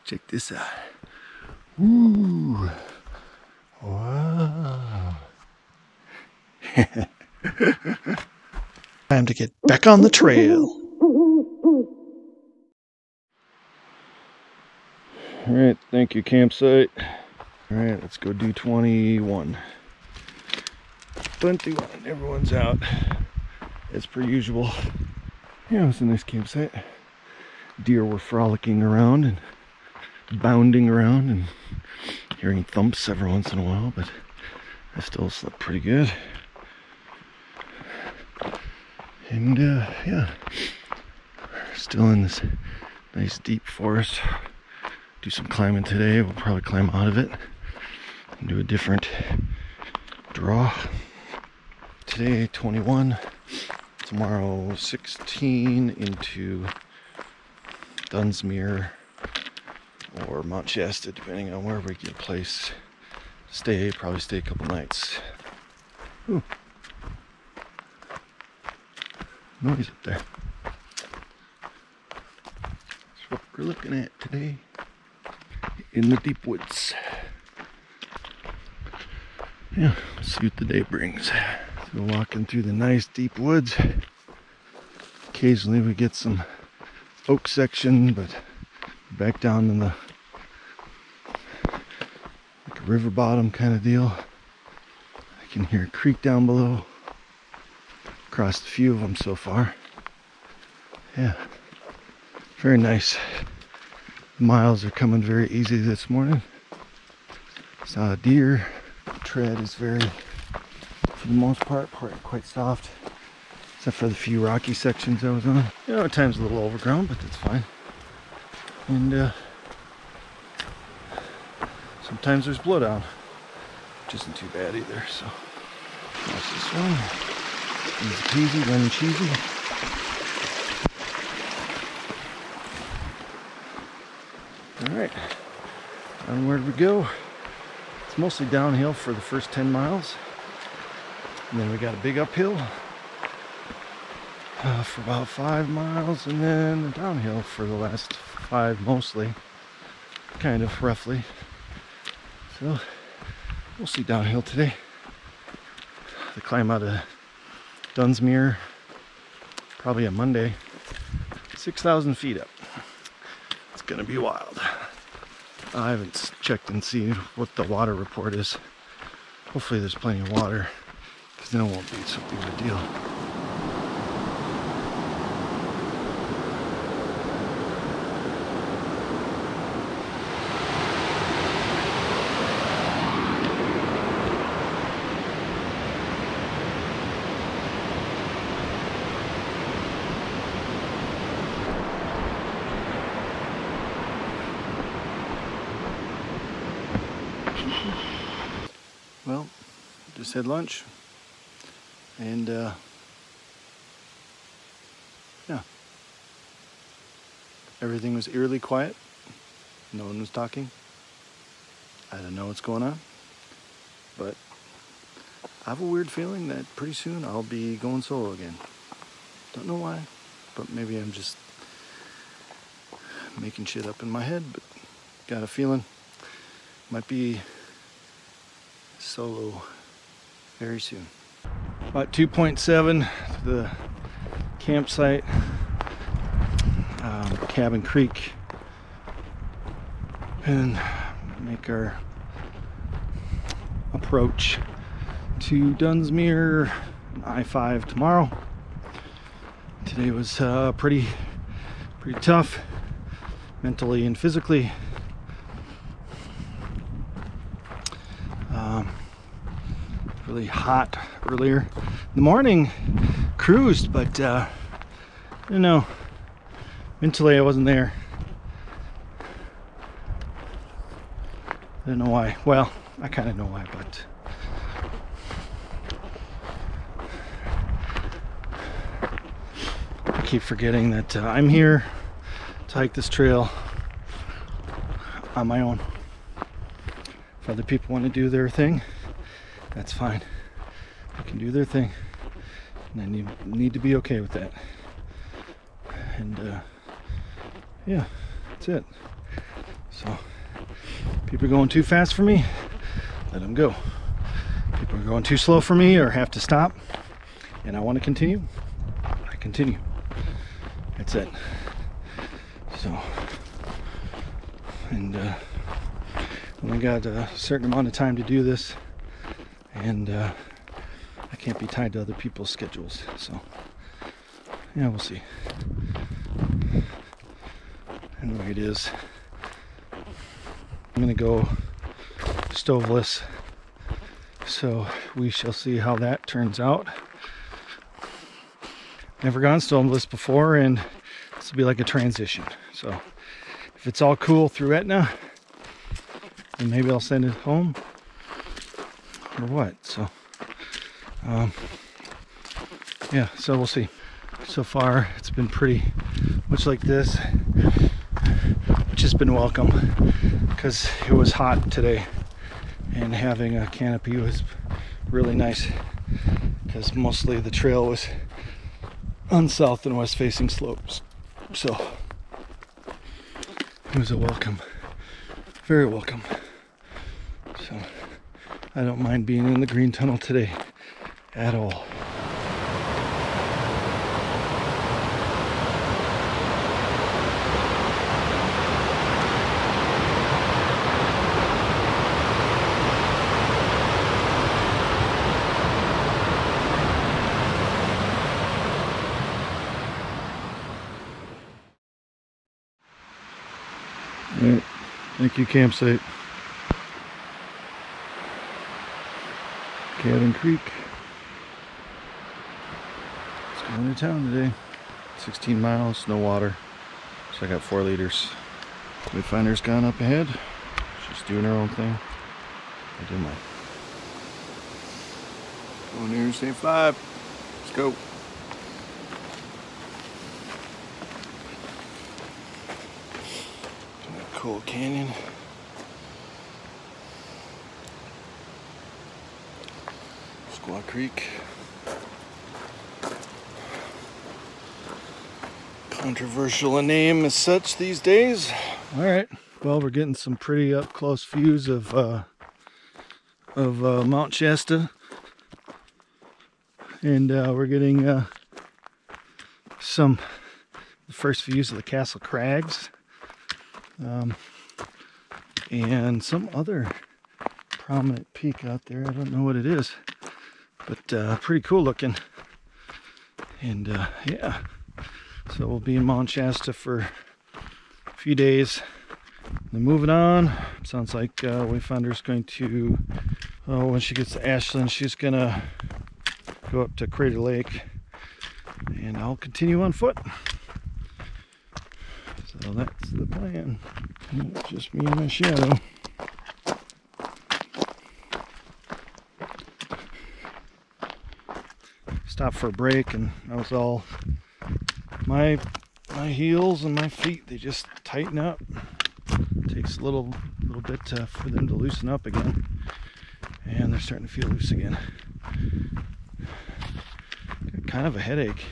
Check this out. Woo! Wow. Time to get back on the trail. All right, thank you, campsite. All right, let's go do 21. 21, everyone's out as per usual. Yeah, it was a nice campsite. Deer were frolicking around and bounding around and hearing thumps every once in a while, but I still slept pretty good. And yeah, still in this nice deep forest. Do some climbing today. We'll probably climb out of it and do a different draw. Today 21, tomorrow 16 into Dunsmuir or Mount Shasta, depending on where we get a place to stay. Probably stay a couple nights. Ooh. Noise up there. That's what we're looking at today in the deep woods. Yeah, see what the day brings. So walking through the nice deep woods. Occasionally we get some oak section, but back down in the like a river bottom kind of deal. I can hear a creek down below. Crossed a few of them so far. Yeah, very nice. The miles are coming very easy this morning. Saw a deer. The tread is very, for the most part, quite soft, except for the few rocky sections I was on. You know, at times a little overgrown, but that's fine. And sometimes there's blowdown, which isn't too bad either. So watch this one. Easy peasy, lemon cheesy. Alright, onward we go. It's mostly downhill for the first 10 miles. And then we got a big uphill for about 5 miles, and then downhill for the last 5 mostly, kind of roughly. So we'll see downhill today. The climb out of Dunsmuir, probably on Monday, 6,000 feet up. It's gonna be wild. I haven't checked and seen what the water report is. Hopefully there's plenty of water, because then it won't be so big of a deal. Well, just had lunch, and yeah, everything was eerily quiet. No one was talking. I don't know what's going on, but I have a weird feeling that pretty soon I'll be going solo again. Don't know why, but maybe I'm just making shit up in my head, but got a feeling might be solo very soon. About 2.7 to the campsite, Cabin Creek, and make our approach to Dunsmuir I-5 tomorrow. Today was pretty tough, mentally and physically. Really hot earlier in the morning, cruised, but I don't know, mentally I wasn't there. I don't know why. Well, I kind of know why, but I keep forgetting that I'm here to hike this trail on my own. If other people want to do their thing, that's fine. They can do their thing, and I need to be okay with that. And yeah, that's it. So people are going too fast for me, let them go. People are going too slow for me or have to stop, and I want to continue, I continue. That's it. So, and only got a certain amount of time to do this, and I can't be tied to other people's schedules. So yeah, we'll see. Anyway, it is. I'm gonna go stoveless, so we shall see how that turns out. Never gone stoveless before, and this will be like a transition. So if it's all cool through Etna, then maybe I'll send it home or what. So yeah, so we'll see. So far it's been pretty much like this, which has been welcome because it was hot today, and having a canopy was really nice because mostly the trail was on south and west facing slopes. So it was a welcome, very welcome. So I don't mind being in the green tunnel today at all. All right, thank you, campsite. Cabin Creek. Let's go into town today. 16 miles, no water. So I got 4 liters. Wayfinder's gone up ahead. She's doing her own thing. I do mine. Going to Interstate 5. Let's go. Cool Canyon. Squaw Creek. Controversial a name as such these days. All right. Well, we're getting some pretty up close views of Mount Shasta, and we're getting the first views of the Castle Crags. And some other prominent peak out there. I don't know what it is, but pretty cool looking. And yeah, so we'll be in Mount Shasta for a few days. Then moving on. Sounds like Wayfinder's going to, when she gets to Ashland, she's gonna go up to Crater Lake, and I'll continue on foot. So that's the plan. Just me and my shadow. Stopped for a break, and I was all my heels and my feet, they just tighten up. It takes a little bit for them to loosen up again, and they're starting to feel loose again. Got kind of a headache.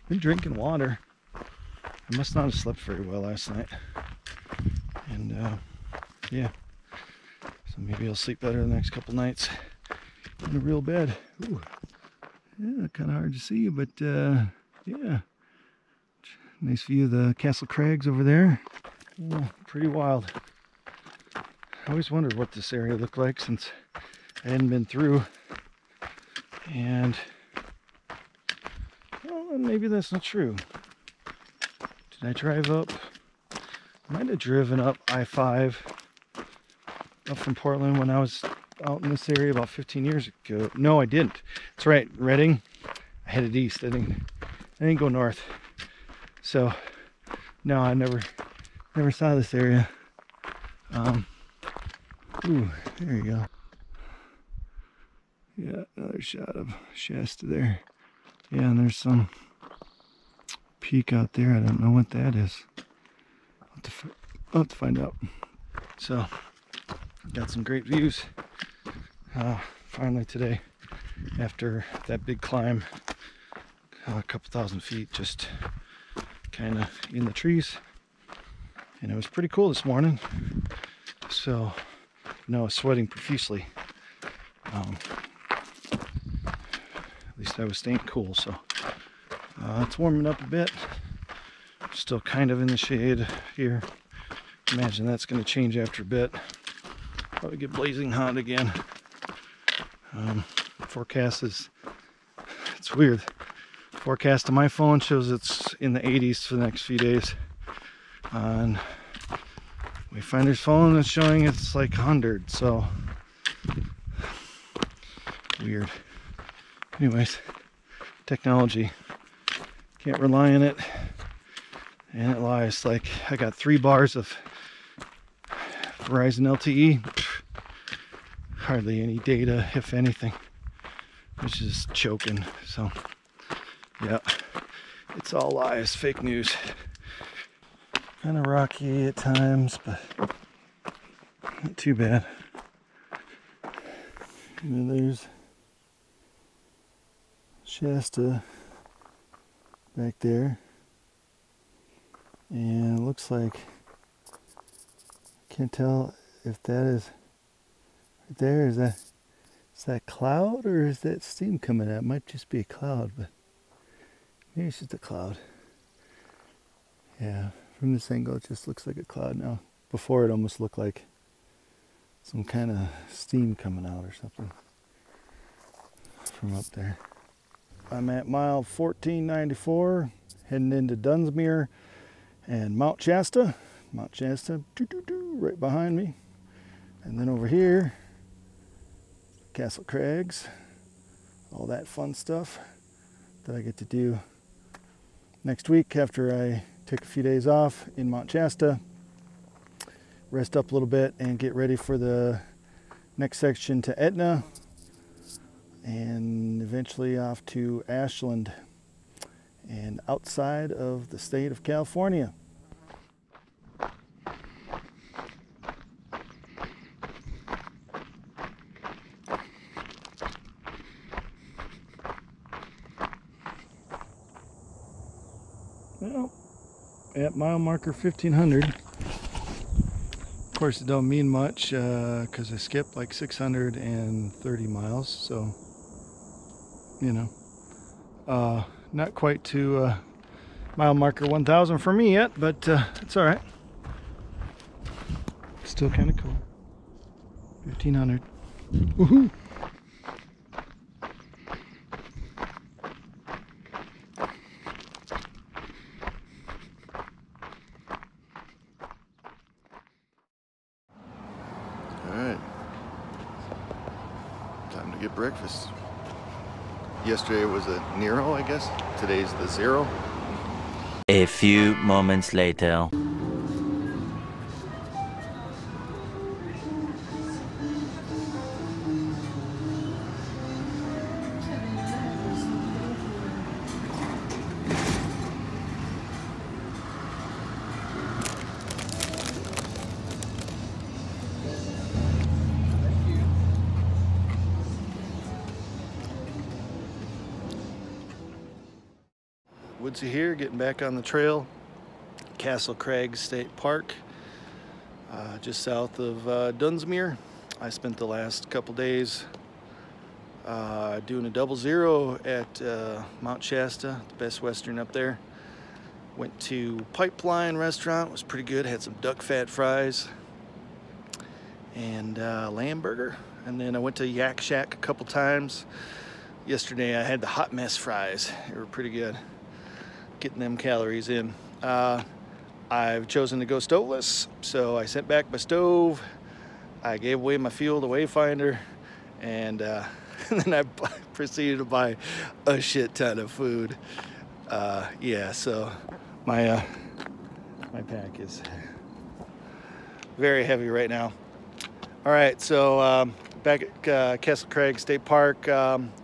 Been drinking water. I must not have slept very well last night. And yeah, so maybe I'll sleep better the next couple nights in a real bed. Ooh. Yeah, kind of hard to see, but yeah, nice view of the Castle Crags over there. Yeah, pretty wild. I always wondered what this area looked like since I hadn't been through, and well, maybe that's not true. Did I drive up? I might have driven up I-5 up from Portland when I was out in this area about 15 years ago. No, I didn't. That's right, Redding. I headed east. I didn't go north. So no, I never saw this area. Ooh, there you go. Yeah, another shot of Shasta there. Yeah, and there's some peak out there. I don't know what that is. I'll have to find out. So, got some great views. Finally today, after that big climb, a couple thousand feet, just kind of in the trees. And it was pretty cool this morning. So, no, sweating profusely. At least I was staying cool, so it's warming up a bit. Still kind of in the shade here. Imagine that's going to change after a bit. Probably get blazing hot again. Forecast is, it's weird. Forecast on my phone shows it's in the 80s for the next few days. On Wayfinder's phone is showing it's like 100, so weird. Anyways, technology. Can't rely on it. And it lies. Like, I got 3 bars of Verizon LTE. Hardly any data, if anything. Which is choking. So, yeah. It's all lies. Fake news. Kind of rocky at times, but not too bad. And there's Shasta back there. And it looks like, I can't tell if that is right there. Is that cloud or is that steam coming out? It might just be a cloud, but maybe it's just a cloud. Yeah, from this angle it just looks like a cloud now. Before it almost looked like some kind of steam coming out or something from up there. I'm at mile 1494, heading into Dunsmuir and Mount Shasta. Mount Shasta, right behind me. And then over here, Castle Crags, all that fun stuff that I get to do next week after I take a few days off in Mount Shasta, rest up a little bit and get ready for the next section to Etna and eventually off to Ashland and outside of the state of California. Well, at mile marker 1500, of course it don't mean much because I skipped like 630 miles, so you know, not quite to mile marker 1000 for me yet, but it's all right. Still kind of cool. 1500. Woohoo! Alright, time to get breakfast. Yesterday was a Nero, I guess. Today's the Zero. A few moments later. Woodsy here, getting back on the trail. Castle Crags State Park, just south of Dunsmuir. I spent the last couple days doing a double zero at Mount Shasta, the Best Western up there. Went to Pipeline Restaurant, was pretty good, had some duck fat fries and lamb burger. And then I went to Yak Shack a couple times. Yesterday I had the hot mess fries, they were pretty good. Getting them calories in. I've chosen to go stoveless, so I sent back my stove. I gave away my fuel to Wayfinder, and then I proceeded to buy a shit ton of food. Yeah, so my pack is very heavy right now. All right, so back at Castle Crags State Park,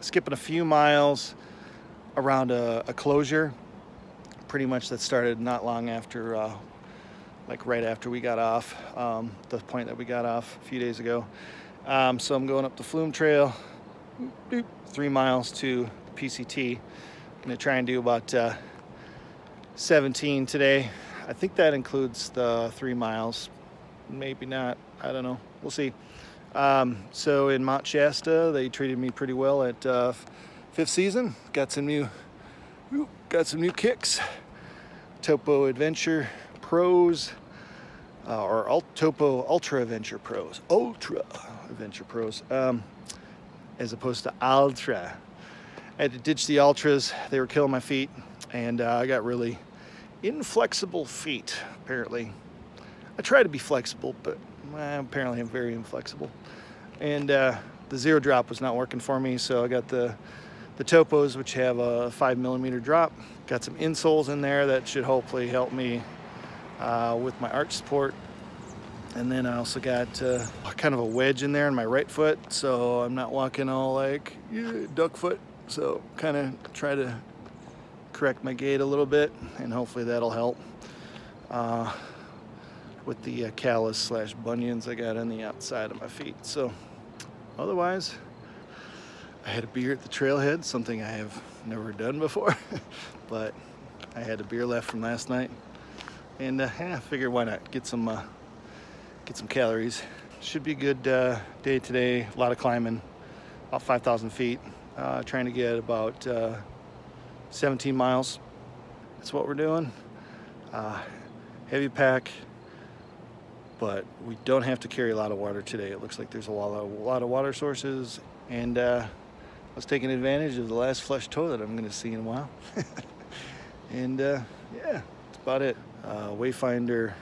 skipping a few miles around a closure. Pretty much that started not long after, like right after we got off, the point that we got off a few days ago. So I'm going up the Flume Trail, 3 miles to PCT. I'm gonna try and do about 17 today. I think that includes the 3 miles maybe not. I don't know. We'll see. So in Mount Shasta, they treated me pretty well at 5th season. Got some new kicks. Topo Adventure Pros, or Topo Ultra Adventure Pros. Ultra Adventure Pros, as opposed to Ultra. I had to ditch the Ultras. They were killing my feet, and I got really inflexible feet, apparently. I try to be flexible, but apparently I'm very inflexible. And the zero drop was not working for me, so I got the Topos, which have a 5mm drop. Got some insoles in there that should hopefully help me with my arch support. And then I also got kind of a wedge in there in my right foot, so I'm not walking all like duck foot. So kind of try to correct my gait a little bit, and hopefully that'll help with the callus / bunions I got on the outside of my feet. So otherwise, I had a beer at the trailhead, something I have never done before, but I had a beer left from last night, and I figured why not get some calories. Should be a good day today. A lot of climbing, about 5,000 feet. Trying to get about 17 miles. That's what we're doing. Heavy pack, but we don't have to carry a lot of water today. It looks like there's a lot of water sources, and I was taking advantage of the last flush toilet I'm going to see in a while. And yeah, that's about it. Wayfinder,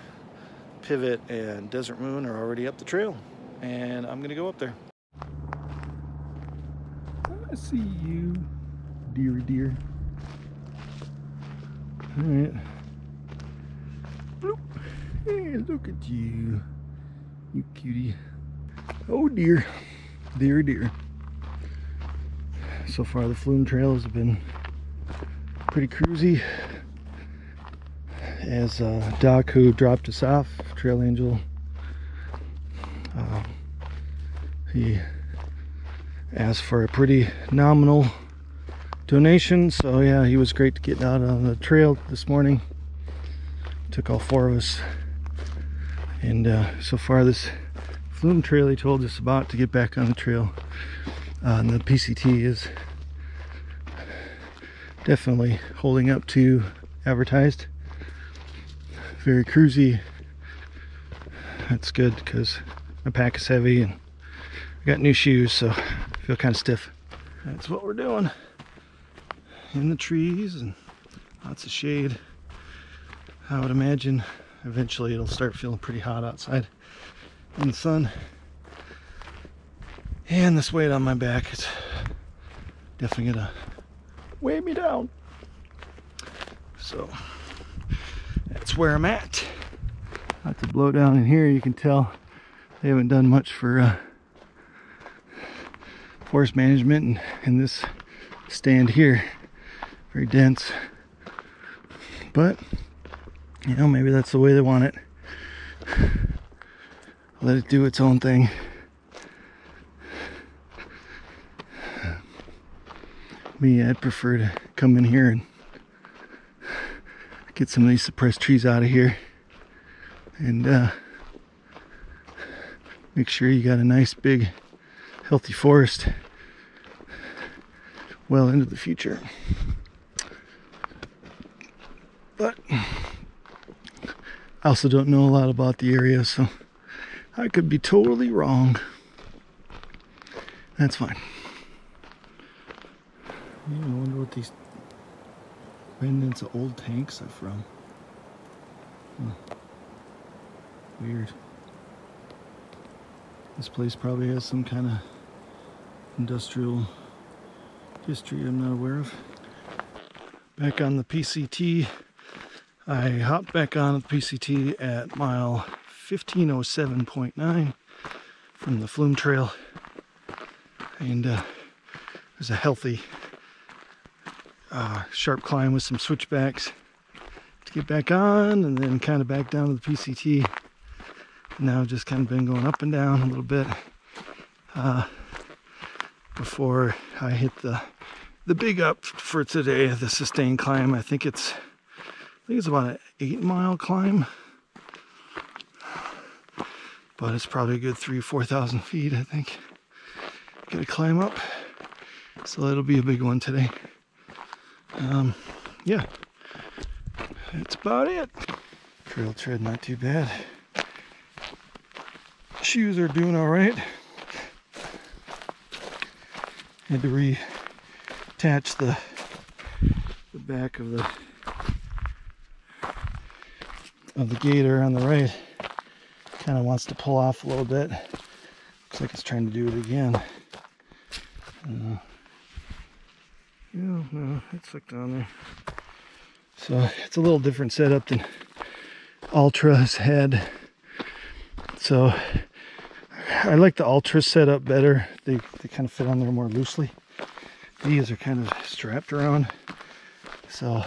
Pivot, and Desert Moon are already up the trail, and I'm going to go up there. I see you, dear. All right. Bloop. Hey, look at you, you cutie. Oh dear. So far the flume trails have been pretty cruisy. As Doc, who dropped us off, Trail Angel, he asked for a pretty nominal donation, so yeah, he was great to get out on the trail this morning. Took all 4 of us, and so far this flume trail he told us about to get back on the trail, and the PCT is definitely holding up to advertised. Very cruisy. That's good because my pack is heavy and I got new shoes, so I feel kind of stiff. That's what we're doing. In the trees and lots of shade. I would imagine eventually it'll start feeling pretty hot outside in the sun. And this weight on my back, it's definitely gonna weigh me down. So that's where I'm at. Lots of blow down in here. You can tell they haven't done much for forest management, and this stand here, very dense. But you know, maybe that's the way they want it. Let it do its own thing. Me, I'd prefer to come in here and get some of these suppressed trees out of here, and make sure you got a nice big healthy forest well into the future. But I also don't know a lot about the area, so I could be totally wrong. That's fine. I wonder what these remnants of old tanks are from. Weird. This place probably has some kind of industrial history I'm not aware of. Back on the PCT. I hopped back on the PCT at mile 1507.9 from the Flume Trail, and it was a healthy sharp climb with some switchbacks to get back on, and then kind of back down to the PCT. Now just kind of been going up and down a little bit before I hit the big up for today, the sustained climb. I think it's about an 8-mile climb. but it's probably a good 3,000 or 4,000 feet, I think. Gotta climb up, so that'll be a big one today. Yeah, that's about it. Trail tread not too bad. Shoes are doing all right. Had to reattach the back of the gator on the right. Kind of wants to pull off a little bit. Looks like it's trying to do it again. No, it's stuck down there. So it's a little different setup than Ultra's had. So I like the Ultra setup better. They kind of fit on there more loosely. These are kind of strapped around, so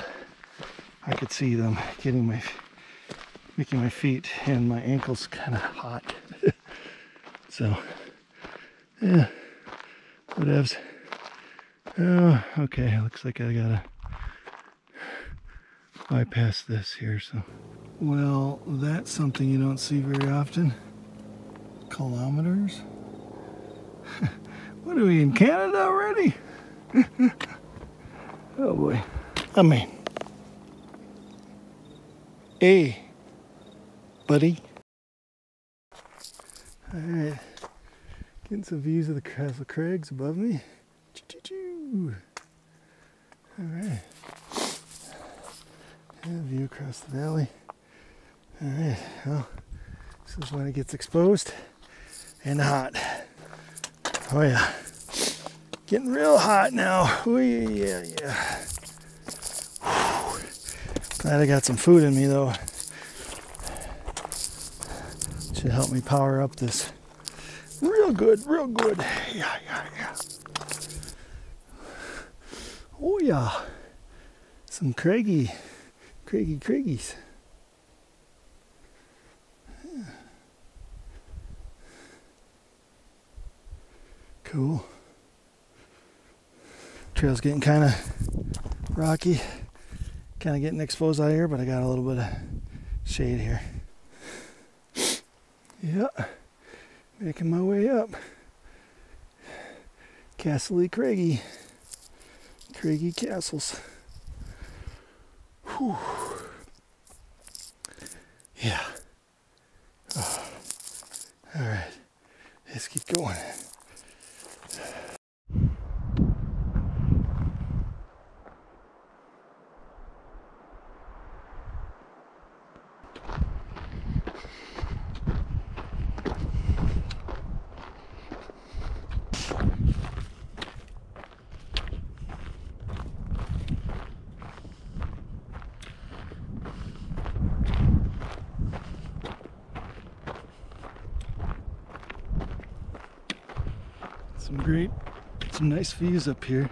I could see them making my feet and my ankles kind of hot. So yeah, whatevs. Oh, okay, looks like I gotta bypass this here. So, well, that's something you don't see very often. Kilometers. What are we in Canada already? Oh boy. I mean, hey, buddy. Alright, getting some views of the Castle Crags above me. Choo-choo-choo. Alright. Yeah, view across the valley. Alright, well, this is when it gets exposed and hot. Oh yeah. Getting real hot now. Oh yeah. Whew. Glad I got some food in me though. Should help me power up this. Real good. Yeah. Oh yeah. Some craggies. Yeah. Cool. Trail's getting kind of rocky, kind of getting exposed out here, but I got a little bit of shade here. Yeah, making my way up. Castle Craigie Castles. Whew. Yeah. Oh. All right, let's keep going. Some nice views up here.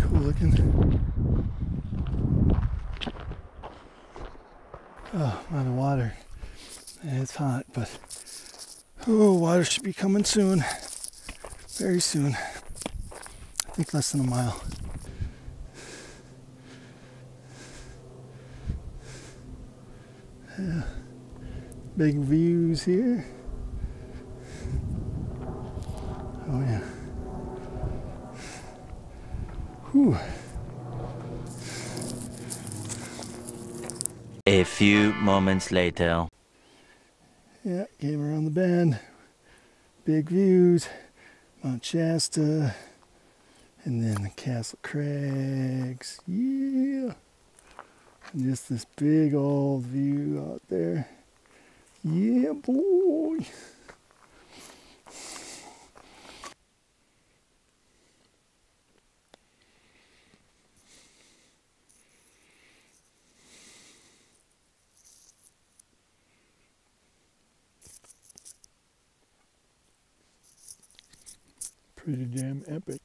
Cool looking. Oh, a lot of water. It's hot, but water should be coming soon. Very soon. I think less than a mile. Yeah. Big views here. Oh yeah. Whew. A few moments later. Yeah, came around the bend. Big views. Mount Shasta, and then the Castle Crags, yeah, and just this big old view out there, yeah boy. Pretty damn epic.